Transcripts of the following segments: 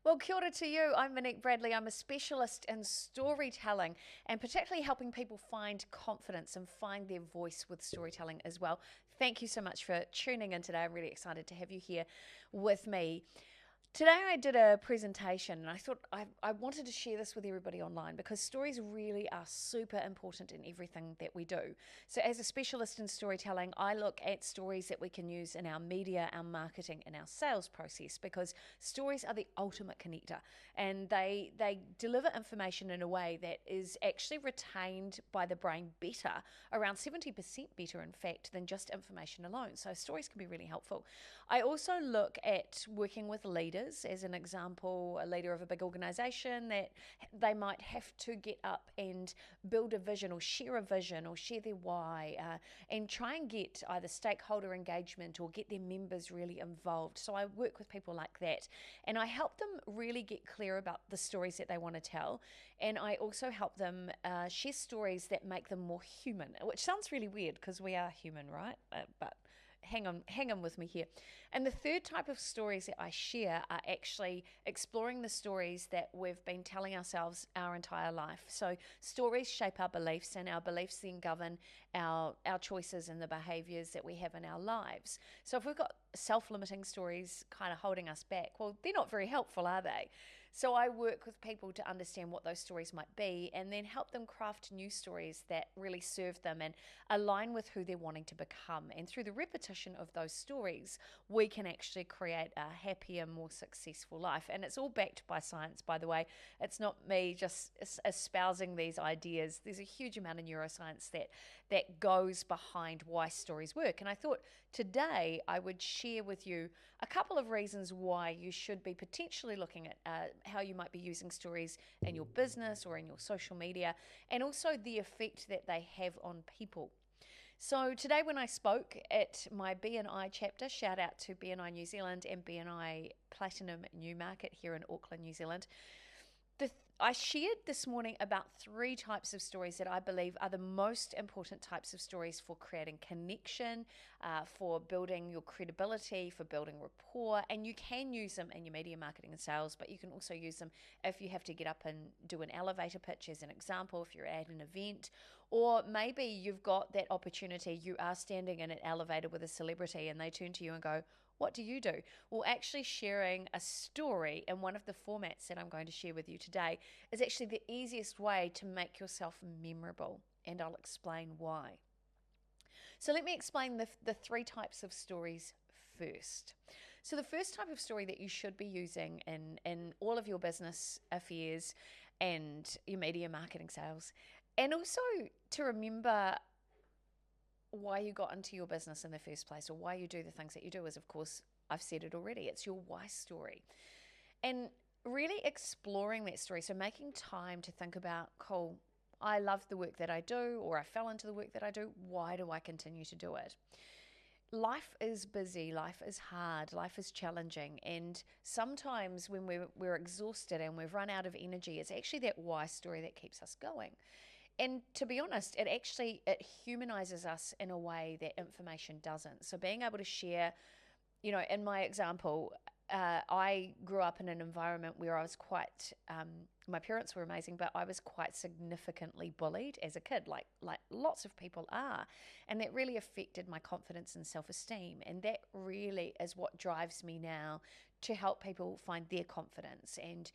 Well, kia ora to you. I'm Monique Bradley. I'm a specialist in storytelling and particularly helping people find confidence and find their voice with storytelling as well. Thank you so much for tuning in today. I'm really excited to have you here with me. Today I did a presentation and I thought I wanted to share this with everybody online because stories really are super important in everything that we do. So as a specialist in storytelling, I look at stories that we can use in our media, our marketing and our sales process because stories are the ultimate connector and they deliver information in a way that is actually retained by the brain better, around 70% better in fact than just information alone. So stories can be really helpful. I also look at working with leaders. As an example, a leader of a big organization that they might have to get up and build a vision or share their why and try and get either stakeholder engagement or get their members really involved. So I work with people like that and I help them really get clear about the stories that they want to tell, and I also help them share stories that make them more human, which sounds really weird because we are human, right? But hang on with me here. And the third type of stories that I share are actually exploring the stories that we've been telling ourselves our entire life. So stories shape our beliefs, and our beliefs then govern our choices and the behaviors that we have in our lives. So if we've got self-limiting stories kind of holding us back, well, they're not very helpful, are they? So I work with people to understand what those stories might be and then help them craft new stories that really serve them and align with who they're wanting to become. And through the repetition of those stories, we can actually create a happier, more successful life. And it's all backed by science, by the way. It's not me just espousing these ideas. There's a huge amount of neuroscience that goes behind why stories work. And I thought today I would share with you a couple of reasons why you should be potentially looking at how you might be using stories in your business or in your social media, and also the effect that they have on people. So today when I spoke at my BNI chapter, shout out to BNI New Zealand and BNI Platinum Newmarket here in Auckland, New Zealand, I shared this morning about 3 types of stories that I believe are the most important types of stories for creating connection, for building your credibility, for building rapport, and you can use them in your media marketing and sales, but you can also use them if you have to get up and do an elevator pitch as an example, if you're at an event, or maybe you've got that opportunity, you are standing in an elevator with a celebrity and they turn to you and go, what do you do? Well, actually sharing a story in one of the formats that I'm going to share with you today is actually the easiest way to make yourself memorable, and I'll explain why. So let me explain the 3 types of stories first. So the first type of story that you should be using in all of your business affairs and your media marketing sales, and also to remember why you got into your business in the first place or why you do the things that you do is, of course, I've said it already, it's your why story. And really exploring that story, so making time to think about, cool, I love the work that I do, or I fell into the work that I do, why do I continue to do it? Life is busy, life is hard, life is challenging, and sometimes when we're exhausted and we've run out of energy, it's actually that why story that keeps us going. And to be honest, it humanizes us in a way that information doesn't. So being able to share, in my example, I grew up in an environment where I was quite, my parents were amazing, but I was quite significantly bullied as a kid, like lots of people are. And that really affected my confidence and self-esteem. And that really is what drives me now to help people find their confidence and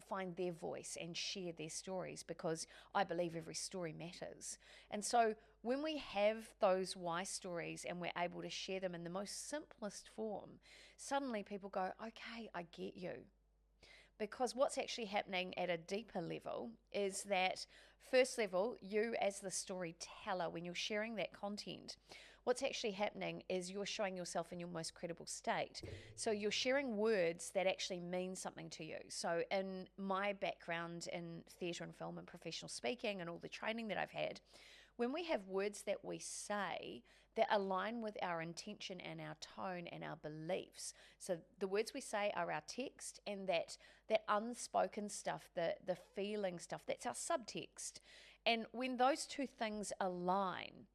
find their voice and share their stories, because I believe every story matters. And so when we have those why stories and we're able to share them in the most simplest form, suddenly people go, okay, I get you. Because what's actually happening at a deeper level is that, first level, you as the storyteller, when you're sharing that content, what's actually happening is you're showing yourself in your most credible state. So you're sharing words that actually mean something to you. So in my background in theatre and film and professional speaking and all the training that I've had, when we have words that we say that align with our intention and our tone and our beliefs, so the words we say are our text, and that unspoken stuff, the feeling stuff, that's our subtext. And when those 2 things align,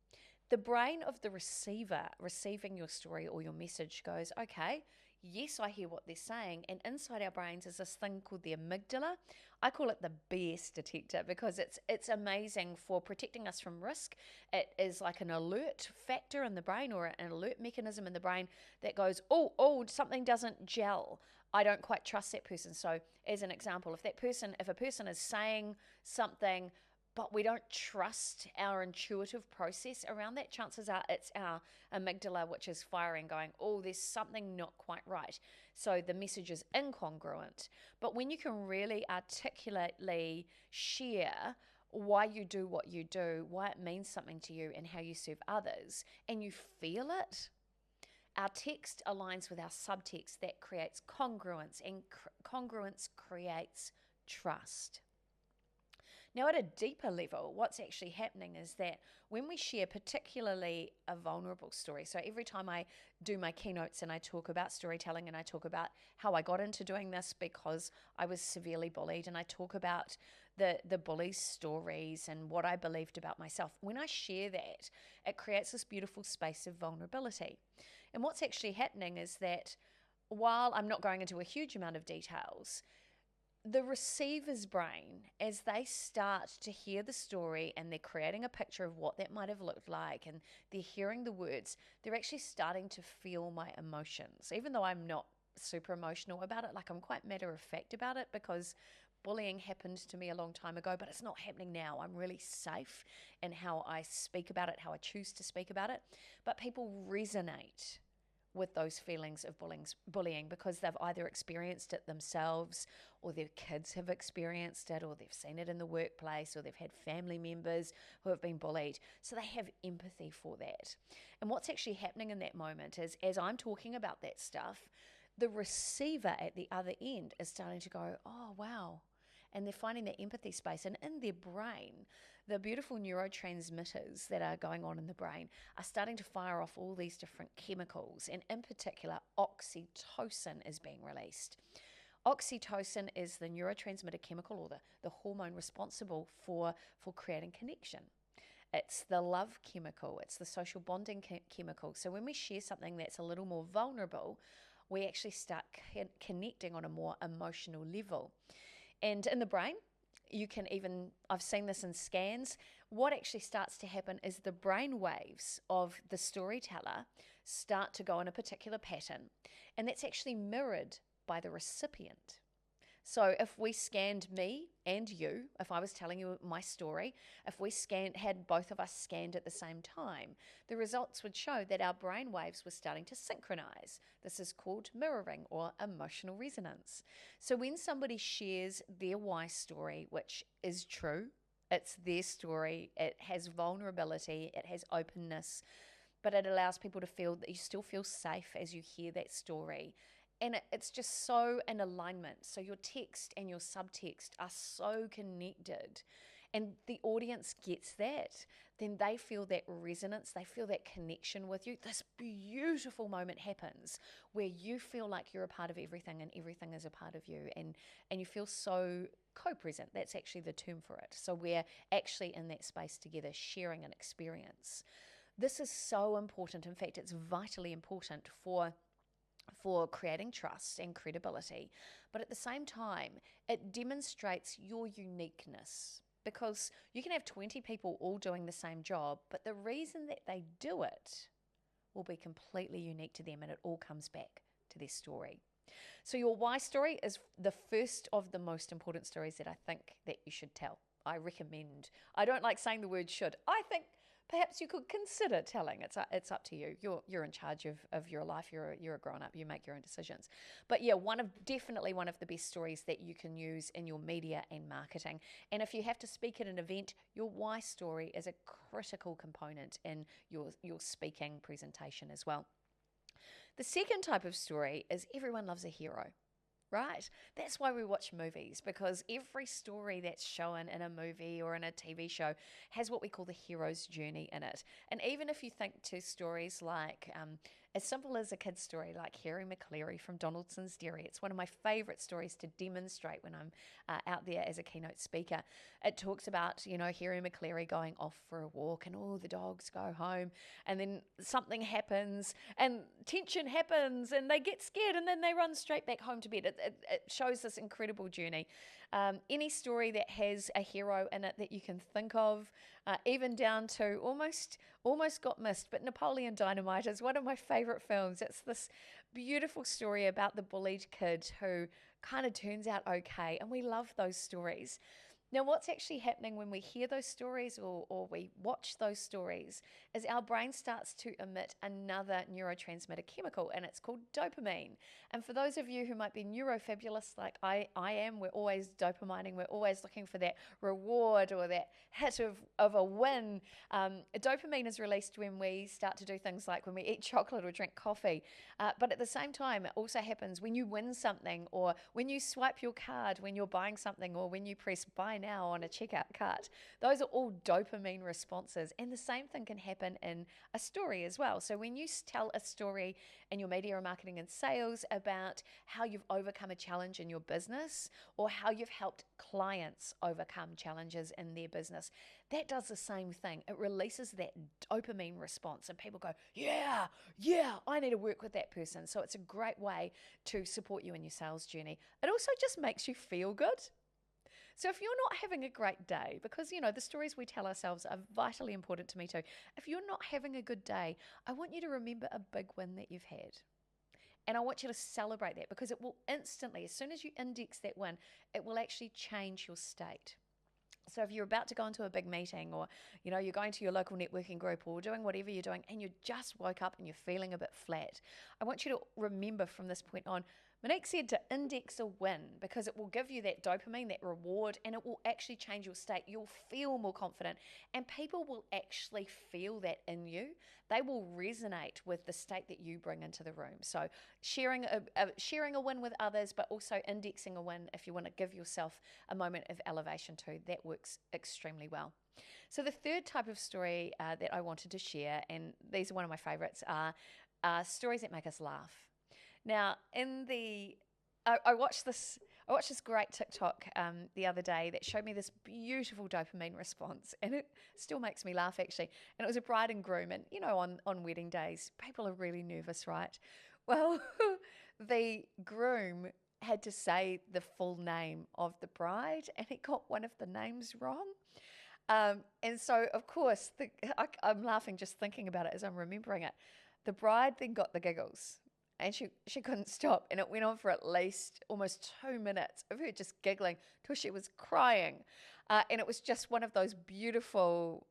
the brain of the receiver receiving your story or your message goes, okay, Yes, I hear what they're saying. And inside our brains is this thing called the amygdala. I call it the BS detector because it's amazing for protecting us from risk. It is like an alert factor in the brain, or an alert mechanism in the brain that goes, oh, something doesn't gel. I don't quite trust that person. So as an example, if a person is saying something but we don't trust our intuitive process around that, chances are it's our amygdala which is firing, going, oh, there's something not quite right. So the message is incongruent. But when you can really articulately share why you do what you do, why it means something to you, and how you serve others, and you feel it, our text aligns with our subtext. That creates congruence, and congruence creates trust. Now, at a deeper level, what's actually happening is that when we share particularly a vulnerable story, so every time I do my keynotes and I talk about storytelling and I talk about how I got into doing this because I was severely bullied, and I talk about the bully's stories and what I believed about myself, when I share that, it creates this beautiful space of vulnerability. And what's actually happening is that while I'm not going into a huge amount of details, the receiver's brain, as they start to hear the story and they're creating a picture of what that might have looked like, and they're hearing the words, they're actually starting to feel my emotions. Even though I'm not super emotional about it, like I'm quite matter of fact about it, because bullying happened to me a long time ago, but it's not happening now. I'm really safe in how I speak about it, how I choose to speak about it. But people resonate with those feelings of bullying because they've either experienced it themselves, or their kids have experienced it, or they've seen it in the workplace, or they've had family members who have been bullied. So they have empathy for that. And what's actually happening in that moment is, as I'm talking about that stuff, the receiver at the other end is starting to go, oh, wow. And they're finding that empathy space. And in their brain, the beautiful neurotransmitters that are going on in the brain are starting to fire off all these different chemicals. And in particular, oxytocin is being released. Oxytocin is the neurotransmitter chemical, or the hormone responsible for creating connection. It's the love chemical. It's the social bonding chemical. So when we share something that's a little more vulnerable, we actually start connecting on a more emotional level. And in the brain, you can even, I've seen this in scans, what actually starts to happen is the brain waves of the storyteller start to go in a particular pattern, and that's actually mirrored by the recipient. So if we scanned me and you, if I was telling you my story, if we had both of us scanned at the same time, the results would show that our brain waves were starting to synchronize. This is called mirroring, or emotional resonance. So when somebody shares their why story, which is true, it's their story, it has vulnerability, it has openness, but it allows people to feel that you still feel safe as you hear that story. And it's just so in alignment. So your text and your subtext are so connected, and the audience gets that. Then they feel that resonance, they feel that connection with you. This beautiful moment happens where you feel like you're a part of everything and everything is a part of you, and you feel so co-present. That's actually the term for it. So we're actually in that space together, sharing an experience. This is so important. In fact, it's vitally important for creating trust and credibility. But at the same time, it demonstrates your uniqueness, because you can have 20 people all doing the same job, but the reason that they do it will be completely unique to them, and it all comes back to their story. So your why story is the first of the most important stories that I think that you should tell. I recommend. I don't like saying the word should. I think perhaps you could consider telling. It's up to you. You're in charge of your life. You're a grown up. You make your own decisions. But yeah, definitely one of the best stories that you can use in your media and marketing. And if you have to speak at an event, your why story is a critical component in your speaking presentation as well. The second type of story is everyone loves a hero. Right? That's why we watch movies, because every story that's shown in a movie or in a TV show has what we call the hero's journey in it. And even if you think to stories like as simple as a kid's story like Harry McCleary from Donaldson's Dairy. It's one of my favourite stories to demonstrate when I'm out there as a keynote speaker. It talks about, Harry McCleary going off for a walk and all the dogs go home and then something happens and tension happens and they get scared and then they run straight back home to bed. It shows this incredible journey. Any story that has a hero in it that you can think of, even down to almost got missed, but Napoleon Dynamite is one of my favorite films. It's this beautiful story about the bullied kid who kind of turns out okay, and we love those stories. Now, what's actually happening when we hear those stories or we watch those stories is our brain starts to emit another neurotransmitter chemical, and it's called dopamine. And for those of you who might be neurofabulous like I am, we're always dopamining. We're always looking for that reward or that hit of a win. Dopamine is released when we start to do things like when we eat chocolate or drink coffee. But at the same time, it also happens when you win something or when you swipe your card when you're buying something or when you press buy now on a checkout cart. Those are all dopamine responses, and the same thing can happen in a story as well. So when you tell a story in your media or marketing and sales about how you've overcome a challenge in your business or how you've helped clients overcome challenges in their business, that does the same thing. It releases that dopamine response and people go, yeah, I need to work with that person. So it's a great way to support you in your sales journey. It also just makes you feel good. So if you're not having a great day, because, the stories we tell ourselves are vitally important to me too. If you're not having a good day, I want you to remember a big win that you've had. And I want you to celebrate that because it will instantly, as soon as you index that win, it will actually change your state. So if you're about to go into a big meeting or, you're going to your local networking group or doing whatever you're doing and you just woke up and you're feeling a bit flat, I want you to remember from this point on, Monique said to index a win because it will give you that dopamine, that reward, and it will actually change your state. You'll feel more confident and people will actually feel that in you. They will resonate with the state that you bring into the room. So sharing a win with others, but also indexing a win if you want to give yourself a moment of elevation too, that works extremely well. So the third type of story that I wanted to share, and these are one of my favorites, are stories that make us laugh. Now, I watched this great TikTok the other day that showed me this beautiful dopamine response, and it still makes me laugh actually. And it was a bride and groom, and on wedding days, people are really nervous, right? Well, the groom had to say the full name of the bride, and he got one of the names wrong. And so, of course, I'm laughing just thinking about it as I'm remembering it. The bride then got the giggles. And she couldn't stop. And it went on for at least almost 2 minutes of her just giggling till she was crying. And it was just one of those beautiful,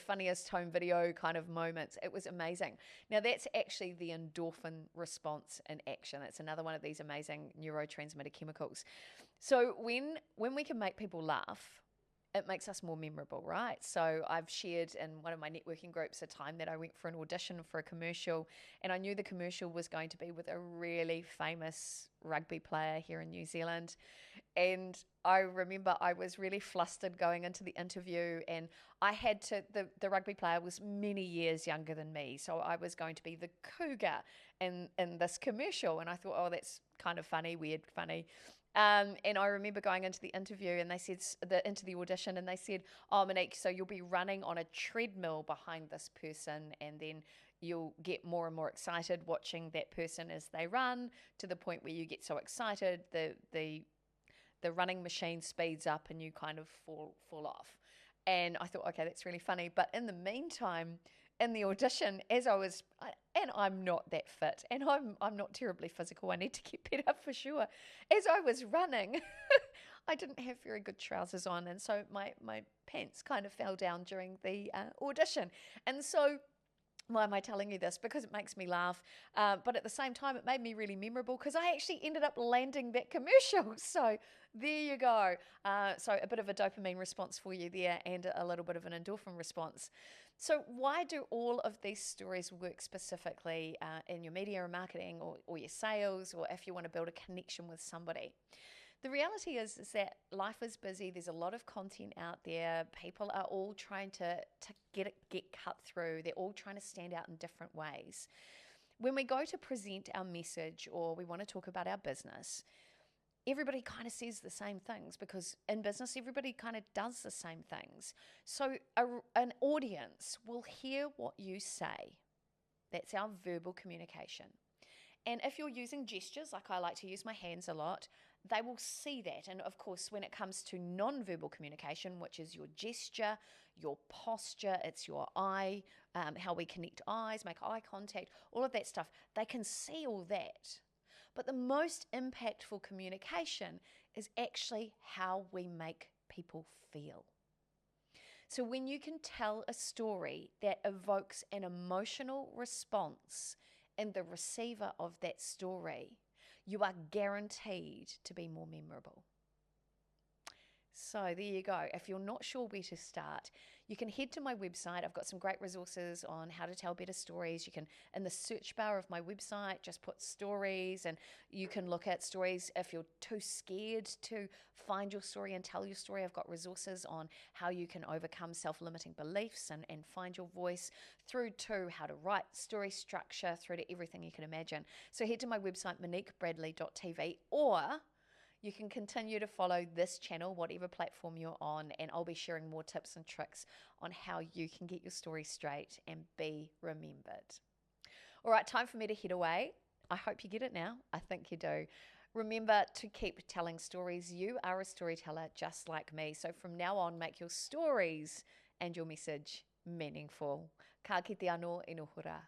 funniest home video kind of moments. It was amazing. Now, that's actually the endorphin response in action. It's another one of these amazing neurotransmitter chemicals. So when we can make people laugh, it makes us more memorable, right? So I've shared in one of my networking groups a time that I went for an audition for a commercial, and I knew the commercial was going to be with a really famous rugby player here in New Zealand. And I remember I was really flustered going into the interview, and I had to, the rugby player was many years younger than me, so I was going to be the cougar in this commercial. And I thought, oh, that's kind of funny, weird, funny. And I remember going into the interview and they said, into the audition, and they said, oh, Monique, so you'll be running on a treadmill behind this person, and then you'll get more and more excited watching that person as they run to the point where you get so excited, the running machine speeds up and you kind of fall off. And I thought, okay, that's really funny. But in the meantime, in the audition, and I'm not that fit, and I'm not terribly physical. I need to get better for sure. As I was running, I didn't have very good trousers on, and so my pants kind of fell down during the audition. And so, why am I telling you this? Because it makes me laugh, but at the same time, it made me really memorable because I actually ended up landing that commercial. So there you go. So a bit of a dopamine response for you there, and a little bit of an endorphin response. So why do all of these stories work specifically in your media or marketing or your sales, or if you want to build a connection with somebody? The reality is that life is busy. There's a lot of content out there. People are all trying to get cut through. They're all trying to stand out in different ways. When we go to present our message or we want to talk about our business, everybody kind of says the same things, because in business, everybody kind of does the same things. So an audience will hear what you say. That's our verbal communication. And if you're using gestures, like I like to use my hands a lot, they will see that. And of course, when it comes to non-verbal communication, which is your gesture, your posture, it's your eye, how we connect eyes, make eye contact, all of that stuff, they can see all that. But the most impactful communication is actually how we make people feel. So when you can tell a story that evokes an emotional response in the receiver of that story, you are guaranteed to be more memorable. So there you go. If you're not sure where to start, you can head to my website. I've got some great resources on how to tell better stories. You can, in the search bar of my website, just put stories, and you can look at stories. If you're too scared to find your story and tell your story, I've got resources on how you can overcome self-limiting beliefs and find your voice, through to how to write story structure, through to everything you can imagine. So head to my website, moniquebradley.tv, or you can continue to follow this channel, whatever platform you're on, and I'll be sharing more tips and tricks on how you can get your story straight and be remembered. All right, time for me to head away. I hope you get it now. I think you do. Remember to keep telling stories. You are a storyteller just like me. So from now on, make your stories and your message meaningful. Ka kite anō e nohura.